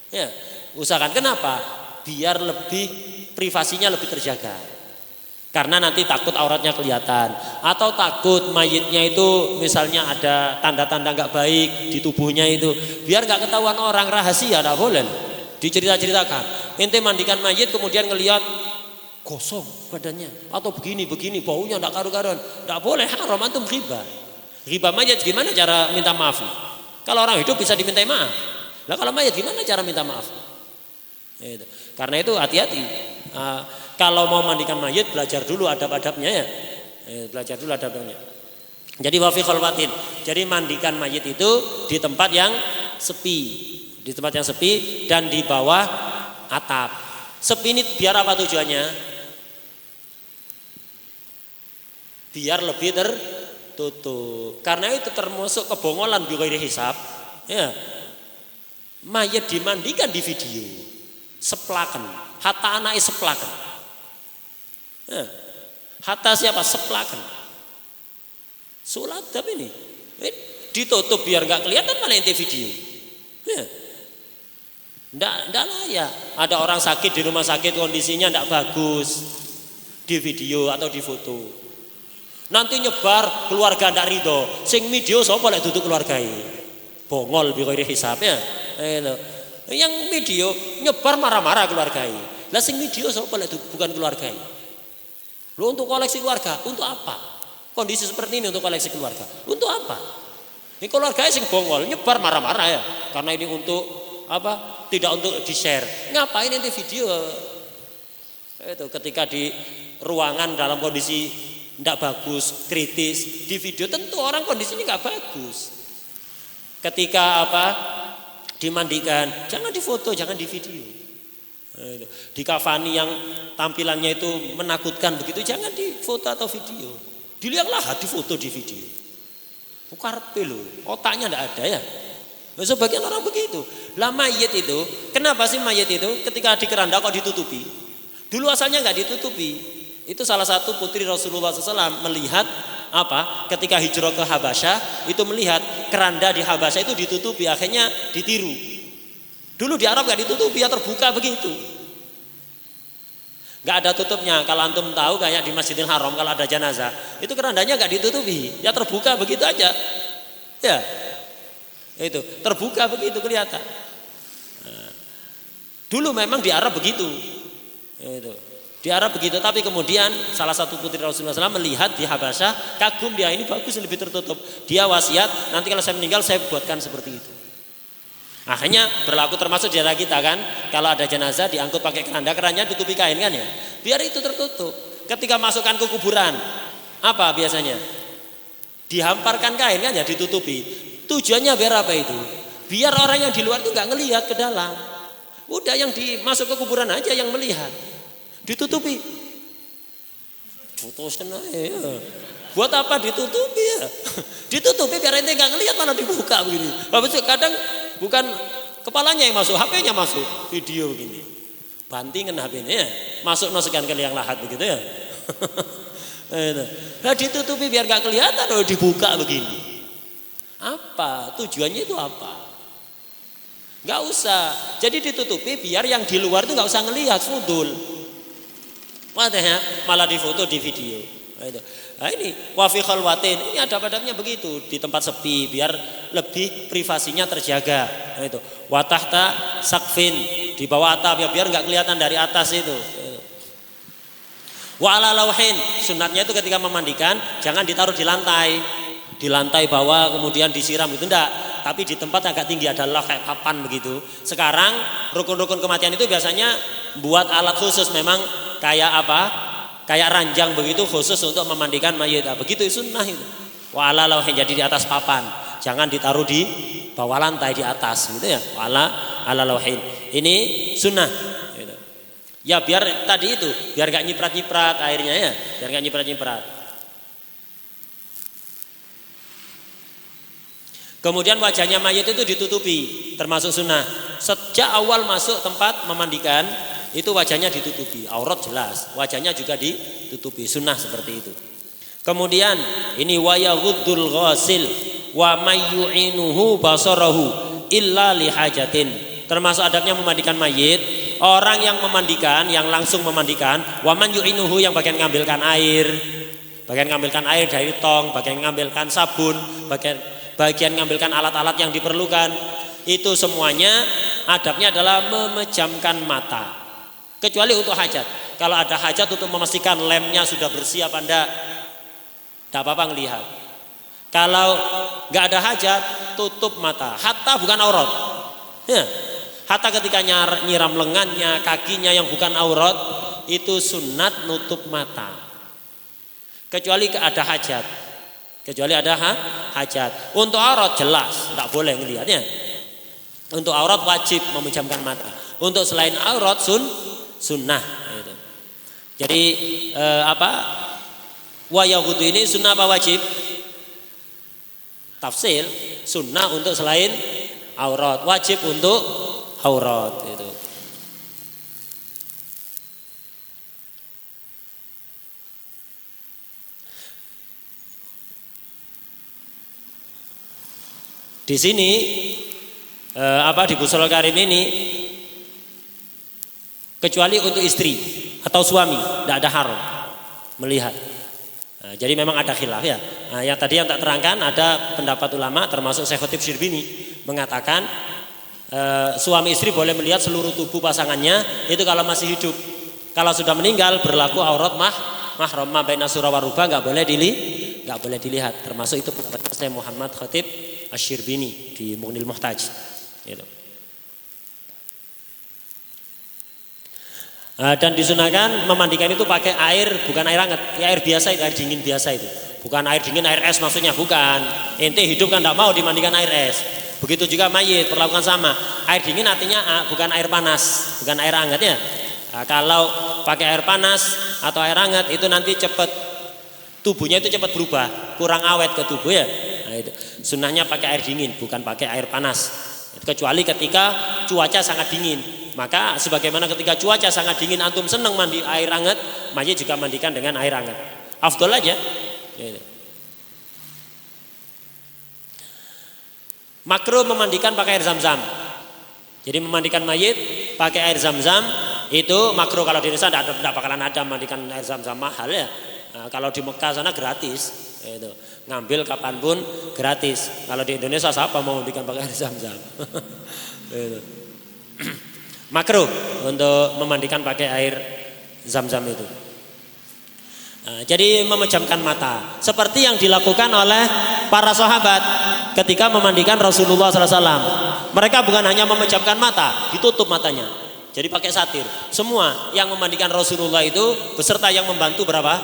Ya, usahakan. Kenapa? Biar lebih privasinya lebih terjaga. Karena nanti takut auratnya kelihatan, atau takut mayitnya itu misalnya ada tanda-tanda nggak baik di tubuhnya itu, biar nggak ketahuan orang, rahasia, tidak boleh dicerita-ceritakan. Ente mandikan mayit kemudian ngelihat gosong badannya atau begini baunya tidak karu-karuan, tidak boleh, haram, antum riba. Riba mayit gimana cara minta maaf? Kalau orang hidup bisa dimintai maaf, lah kalau mayit gimana cara minta maaf? Karena itu hati-hati. Kalau mau mandikan mayit belajar dulu adab-adabnya ya. Belajar dulu adab-adabnya. Jadi wafi khalwatin. Jadi mandikan mayit itu di tempat yang sepi. Di tempat yang sepi dan di bawah atap. Sepi ini biar apa tujuannya? Biar lebih tertutup. Karena itu termasuk kebongolan bi ghairi hisab. Ya. Mayit dimandikan di video. Seplaken. Hatta anake seplaken. Hatta siapa? Seplaken. Suladab ini ditutup biar nggak kelihatan, mana ente video. Nggak layak. Ada orang sakit di rumah sakit kondisinya nggak bagus, di video atau di foto. Nanti nyebar keluarga ndak ridho. Sing video sapa lek duduk keluargae. Bongol bi ghairi hisab ya. Yang video nyebar marah-marah keluargae. Lah sing video sapa lek bukan keluargae. Lu untuk koleksi keluarga, untuk apa? Kondisi seperti ini untuk koleksi keluarga, untuk apa? Ini keluarganya sing bongol, nyebar marah-marah ya. Karena ini untuk apa? Tidak untuk di-share. Ngapain nanti video? Itu ketika di ruangan dalam kondisi tidak bagus, kritis, di video tentu orang kondisinya nggak bagus. Ketika apa? Dimandikan, jangan difoto, jangan di video. Dikafani yang tampilannya itu menakutkan begitu, jangan difoto atau video. Dilihatlah di foto di video. Karpe loh, otaknya tidak ada ya. Sebagian orang begitu. Lah mayit itu, kenapa sih mayit itu ketika di keranda kok ditutupi? Dulu asalnya nggak ditutupi. Itu salah satu putri Rasulullah SAW melihat apa? Ketika hijrah ke Habasyah itu melihat keranda di Habasyah itu ditutupi, akhirnya ditiru. Dulu di Arab gak ditutupi, ya terbuka begitu. Gak ada tutupnya. Kalau antum tahu kayak di Masjidil Haram kalau ada jenazah, itu kerandanya gak ditutupi, ya terbuka begitu aja. Ya, itu terbuka begitu kelihatan. Nah, dulu memang di Arab begitu. Itu di Arab begitu, tapi kemudian salah satu putri Rasulullah SAW melihat di Habasyah, kagum dia, ini bagus lebih tertutup. Dia wasiat, nanti kalau saya meninggal saya buatkan seperti itu. Akhirnya berlaku termasuk di daerah kita kan, kalau ada jenazah diangkut pakai keranda, kerannya tutupi kain kan ya, biar itu tertutup. Ketika masukkan ke kuburan, apa biasanya? Dihamparkan kain kan ya, ditutupi. Tujuannya biar apa itu? Biar orang yang di luar itu nggak ngelihat ke dalam. Udah yang dimasuk ke kuburan aja yang melihat, ditutupi. Putuskan aja. Buat apa ditutupi ya? Ditutupi biar ente nggak ngelihat, mana dibuka begini. Habis itu kadang bukan kepalanya yang masuk, HP-nya masuk, video begini. Bantingan HP-nya ya, masuk sekian kali yang lahat begitu ya. Nah, ditutupi biar nggak kelihatan, dibuka begini. Apa tujuannya itu apa? Nggak usah. Jadi ditutupi biar yang di luar itu nggak usah ngelihat, fudul. Malah difoto di video. Nah ini wafi khalwatin, ini adab-adabnya begitu, di tempat sepi biar lebih privasinya terjaga. Nah itu watahta sakfin, di bawah atap ya biar nggak kelihatan dari atas itu. Wa ala lauhin, sunatnya itu ketika memandikan jangan ditaruh di lantai bawah kemudian disiram itu enggak, tapi di tempat agak tinggi ada lauh kayak papan begitu. Sekarang rukun-rukun kematian itu biasanya buat alat khusus, memang kayak apa? Kayak ranjang begitu khusus untuk memandikan mayit. Begitu sunnah itu. Wa ala lauhin, jadi di atas papan. Jangan ditaruh di bawah lantai, di atas gitu ya. Wa ala lauhin. Ini sunnah. Gitu. Ya biar tadi itu, biar gak nyiprat-nyiprat airnya ya. Biar gak nyiprat-nyiprat. Kemudian wajahnya mayit itu ditutupi, termasuk sunnah. Sejak awal masuk tempat memandikan itu wajahnya ditutupi, aurat jelas, wajahnya juga ditutupi, sunnah seperti itu. Kemudian ini wa yaghuddul ghasil wa may yu'inuhu basarahu illa lihajatin. Termasuk adabnya memandikan mayit, orang yang memandikan, yang langsung memandikan, wa man yu'inuhu yang bagian ngambilkan air, dari tong, bagian ngambilkan sabun, bagian ngambilkan alat-alat yang diperlukan, itu semuanya adabnya adalah memejamkan mata. Kecuali untuk hajat. Kalau ada hajat untuk memastikan lemnya sudah bersih apa enggak, tidak apa-apa ngelihat. Kalau nggak ada hajat, tutup mata. Hatta bukan aurat. Ya. Hatta ketika nyiram lengannya, kakinya yang bukan aurat, itu sunat nutup mata. Kecuali ada hajat. Untuk aurat jelas, tidak boleh ngelihatnya. Untuk aurat wajib memejamkan mata. Untuk selain aurat sunnah. Gitu. Jadi wa yaghuddu ini sunnah apa wajib? Tafsir, sunnah untuk selain aurat, wajib untuk aurat itu. Di sini di Busrul Karim ini kecuali untuk istri atau suami tidak ada haram melihat. Jadi memang ada khilaf ya. Yang tadi yang tak terangkan ada pendapat ulama termasuk Syekh Khatib Syirbini mengatakan suami istri boleh melihat seluruh tubuh pasangannya itu kalau masih hidup. Kalau sudah meninggal berlaku aurat mahram baina surah wa ruba, nggak boleh dilihat. Termasuk itu pendapat Syekh Muhammad Khatib Asy-Syirbini di Mughnil Muhtaj. Gitu. Dan disunahkan memandikan itu pakai air, bukan air hangat, ya air biasa itu, air dingin biasa itu. Bukan air dingin, air es maksudnya, bukan. Ente hidup kan tidak mau dimandikan air es. Begitu juga mayit perlakukan sama. Air dingin artinya bukan air panas, bukan air hangat ya. Kalau pakai air panas atau air hangat itu nanti cepat tubuhnya itu cepat berubah, kurang awet ke tubuh ya. Itu. Sunnahnya pakai air dingin, bukan pakai air panas. Kecuali ketika cuaca sangat dingin. Maka sebagaimana ketika cuaca sangat dingin antum senang mandi air hangat, mayit juga mandikan dengan air hangat. Afdol aja. Gitu. Makruh memandikan pakai air zam-zam. Jadi memandikan mayit pakai air zam-zam itu makruh. Kalau di Indonesia tidak bakalan ada mandikan air zam-zam, mahal ya. Kalau di Mekah sana gratis. Itu ngambil kapanpun gratis. Kalau di Indonesia siapa mau mandikan pakai air zam-zam? Itu. Makruh untuk memandikan pakai air zam-zam itu. Jadi memejamkan mata seperti yang dilakukan oleh para sahabat ketika memandikan Rasulullah SAW. Mereka bukan hanya memejamkan mata, ditutup matanya. Jadi pakai satir. Semua yang memandikan Rasulullah itu beserta yang membantu berapa?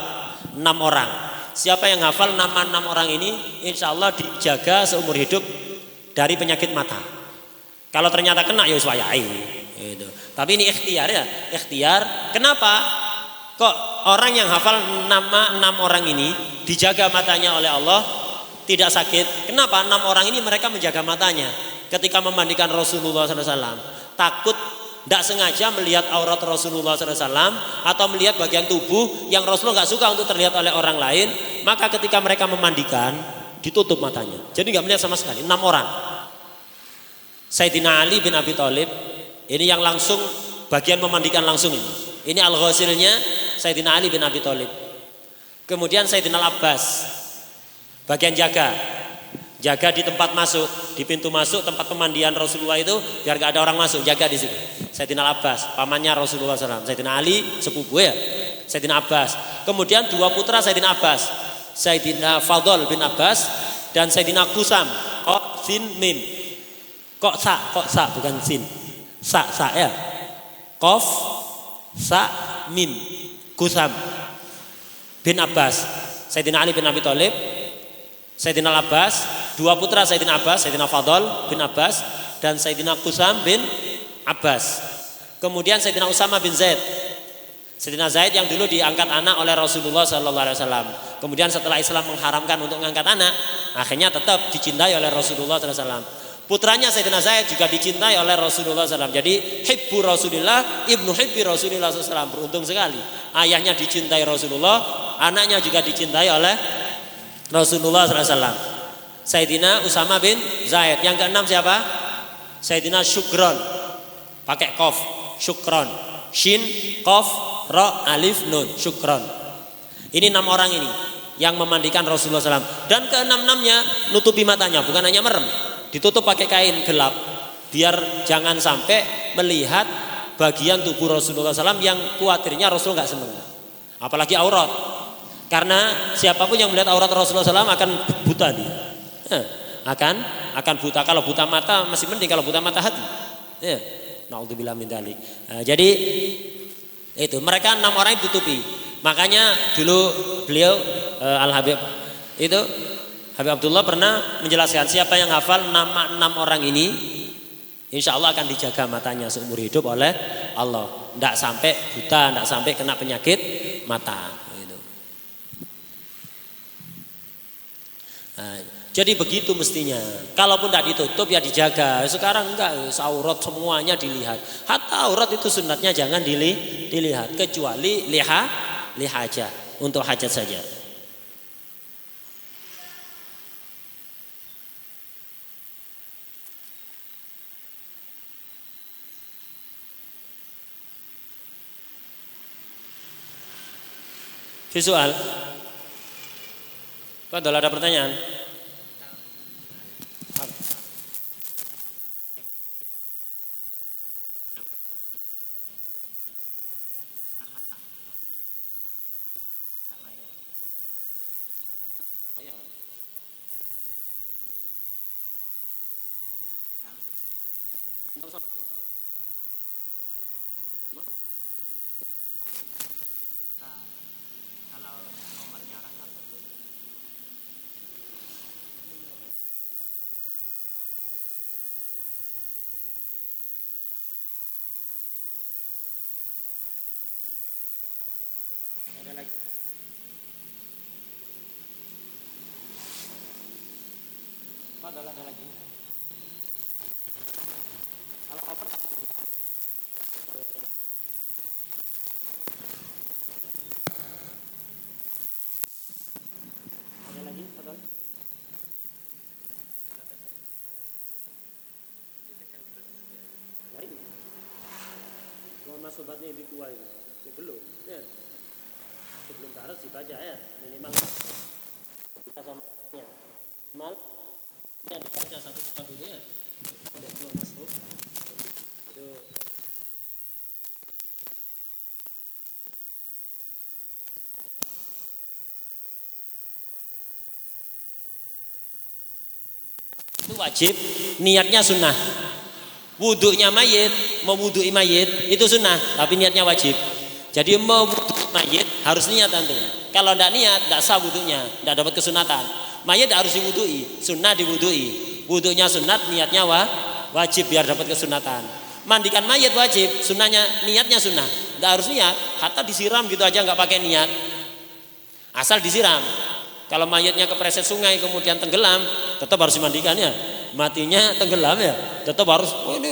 6 orang. Siapa yang hafal nama 6 orang ini, insya Allah dijaga seumur hidup dari penyakit mata. Kalau ternyata kena ya wayai. Gitu. Tapi ini ikhtiar ya, ikhtiar. Kenapa? Kok orang yang hafal nama 6 orang ini dijaga matanya oleh Allah tidak sakit? Kenapa 6 orang ini mereka menjaga matanya ketika memandikan Rasulullah SAW? Takut tidak sengaja melihat aurat Rasulullah SAW atau melihat bagian tubuh yang Rasulullah nggak suka untuk terlihat oleh orang lain, maka ketika mereka memandikan ditutup matanya. Jadi nggak melihat sama sekali. 6 orang. Sayyidina Ali bin Abi Thalib ini yang langsung bagian memandikan langsung ini. Ini al-ghasilnya Sayyidina Ali bin Abi Thalib. Kemudian Sayyidina Abbas bagian jaga di tempat masuk, di pintu masuk tempat pemandian Rasulullah itu biar gak ada orang masuk, jaga di situ. Sayyidina Abbas pamannya Rasulullah SAW. Sayyidina Ali sepupu ya, Sayyidina Abbas. Kemudian 2 putra Sayyidina Abbas, Sayyidina Fadl bin Abbas dan Sayyidina Qusam. Sin mim. Kok sa bukan sin. Sa ya. Qaf sa mim. Qusam bin Abbas. Sayyidina Ali bin Abi Thalib, Sayyidina Abbas, 2 putra Sayyidina Abbas, Sayyidina Fadl bin Abbas dan Sayyidina Qusam bin Abbas. Kemudian Sayyidina Usama bin Zaid. Sayyidina Zaid yang dulu diangkat anak oleh Rasulullah SAW. Kemudian setelah Islam mengharamkan untuk mengangkat anak, akhirnya tetap dicintai oleh Rasulullah SAW. Putranya Sayyidina Zaid juga dicintai oleh Rasulullah SAW. Jadi hibbu Rasulillah, ibnu hibbi Rasulillah SAW. Beruntung sekali. Ayahnya dicintai Rasulullah, anaknya juga dicintai oleh Rasulullah SAW. Sayyidina Usama bin Zaid. Yang keenam siapa? Sayyidina Syukron. Pakai qaf, Syukron. Shin, qaf, ra, alif, nun. Syukron. Ini 6 orang ini yang memandikan Rasulullah SAW. Dan keenam-enamnya nutupi matanya, bukan hanya merem. Ditutup pakai kain gelap biar jangan sampai melihat bagian tubuh Rasulullah SAW yang khawatirnya Rasul nggak senang, apalagi aurat, karena siapapun yang melihat aurat Rasulullah SAW akan buta dia, akan buta. Kalau buta mata masih mending, kalau buta mata hati, naudzubillah min dzalik. Jadi itu mereka 6 orang ditutupi. Makanya dulu beliau Al Habib itu Habib Abdullah pernah menjelaskan siapa yang hafal nama 6 orang ini, insya Allah akan dijaga matanya seumur hidup oleh Allah. Tidak sampai buta, tidak sampai kena penyakit mata. Gitu. Nah, jadi begitu mestinya. Kalaupun tidak ditutup ya dijaga. Sekarang enggak, aurat semuanya dilihat. Hatta aurat itu sunatnya jangan dilihat, kecuali lihaja, untuk hajat saja. Visual. Padahal ada pertanyaan. Ada lagi. Kalau over ada lagi, Fadal. Lain. Mau masuk sobatnya lebih tua ini. Ya, belum. Ya. Sebelum taruh dibaca ya, minimal kita sama-sama. Mal yang dibaca satu dulu ya. Ada dua masuk. Itu wajib, niatnya sunnah. Wudhunya mayit, mau wudhui mayit itu sunnah, tapi niatnya wajib. Jadi mau wudhu mayit harus niat antum. Kalau tidak niat, tidak sah wudhunya, tidak dapat kesunatan. Mayit harus diwudhui, sunnah diwudhui. Wudhunya sunat, niatnya wajib biar dapat kesunatan. Mandikan mayit wajib, sunnahnya niatnya sunnah, tidak harus niat. Hatta disiram gitu aja nggak pakai niat, asal disiram. Kalau mayitnya kepreset sungai kemudian tenggelam, tetap harus dimandikan ya. Matinya tenggelam ya, tetap harus. Oh ini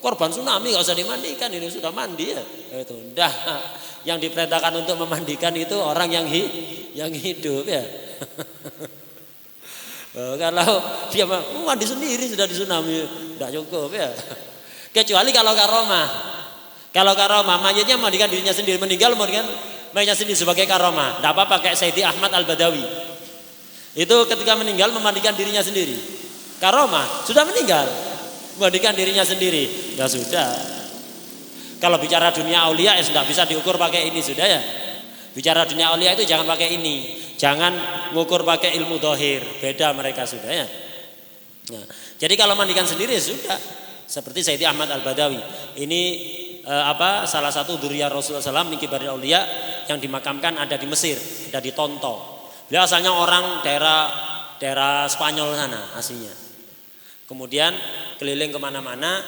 korban tsunami nggak usah dimandikan, ini sudah mandi ya. Itu dah. Yang diperintahkan untuk memandikan itu orang yang hidup ya. Kalau dia mandi sendiri sudah di tsunami, tidak cukup ya. Kecuali kalau karomah. Kalau karomah mayitnya mandikan dirinya sendiri, meninggal mandikan mayitnya sendiri sebagai karomah. Tidak apa-apa kayak Sayyidi Ahmad Al-Badawi. Itu ketika meninggal memandikan dirinya sendiri. Karomah sudah meninggal, memandikan dirinya sendiri. Ya sudah. Kalau bicara dunia aulia ya sudah bisa diukur pakai ini sudah ya. Bicara dunia aulia itu jangan pakai ini, jangan mengukur pakai ilmu dohir, beda mereka sudah ya. Nah, jadi kalau mandikan sendiri ya sudah. Seperti Sayyidi Ahmad Al-Badawi. Ini salah satu dzurriyyah Rasulullah SAW min kibaril aulia yang dimakamkan ada di Mesir, ada di Tonto. Beliau asalnya orang daerah Spanyol sana aslinya. Kemudian keliling kemana-mana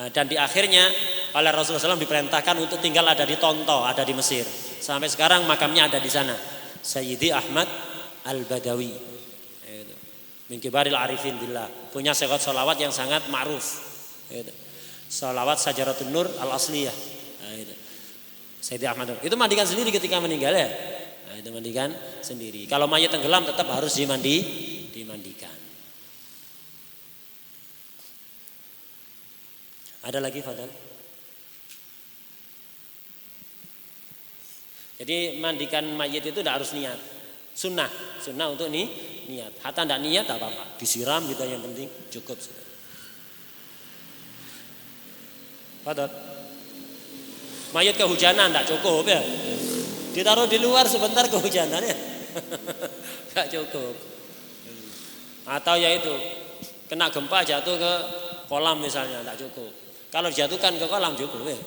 dan di akhirnya oleh Rasulullah SAW diperintahkan untuk tinggal ada di Tonto, ada di Mesir. Sampai sekarang makamnya ada di sana. Sayyidi Ahmad Al-Badawi. min kibaril arifin billah. Punya sholawat yang sangat ma'ruf. Gitu. Sholawat Sajaratun Nur al-Asliyah. Nah, gitu. Sayyidi Ahmad. Itu mandikan sendiri ketika meninggal ya. Nah, itu mandikan sendiri. Kalau mayat tenggelam tetap harus dimandikan. Ada lagi Fadal? Jadi mandikan mayit itu tidak harus niat. Sunnah untuk niat. Hatta tidak niat tak apa-apa. Disiram gitu yang penting cukup sudah. Fadal. Mayit kehujanan tidak cukup ya. Ditaruh di luar sebentar kehujanan ya. Tidak cukup. Atau yaitu kena gempa jatuh ke kolam misalnya tidak cukup. Kalau dijatuhkan ke kolam cukup ya.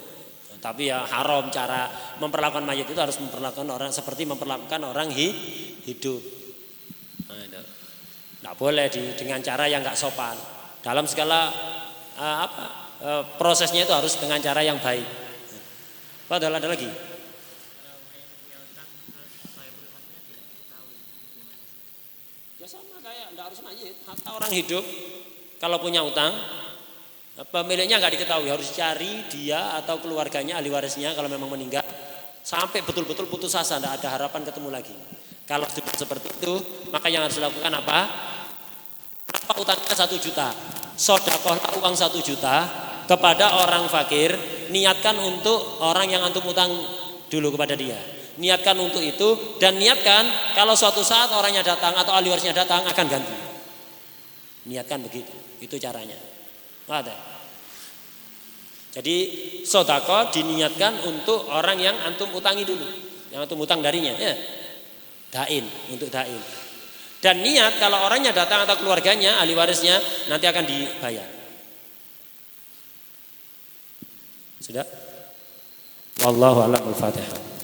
Tapi ya haram cara memperlakukan mayit itu harus memperlakukan orang seperti memperlakukan orang hidup. Nah, tidak boleh dengan cara yang nggak sopan. Dalam segala prosesnya itu harus dengan cara yang baik. Padahal ada lagi. Ya sama kayak tidak harus mayit. Hatta orang hidup kalau punya utang. Pemiliknya nggak diketahui, harus cari dia atau keluarganya, ahli warisnya kalau memang meninggal sampai betul-betul putus asa, tidak ada harapan ketemu lagi. Kalau sudah seperti itu, maka yang harus dilakukan apa? Utangnya 1 juta, sedekahlah uang 1 juta kepada orang fakir, niatkan untuk orang yang antum utang dulu kepada dia. Niatkan untuk itu dan niatkan kalau suatu saat orangnya datang atau ahli warisnya datang akan ganti. Niatkan begitu, itu caranya. Ada. Jadi sedekah diniatkan untuk orang yang antum utangi dulu, yang antum utang darinya, ya. Dain, untuk dain. Dan niat kalau orangnya datang atau keluarganya, ahli warisnya nanti akan dibayar. Sudah? Wallahu a'lam. Al-Fatihah.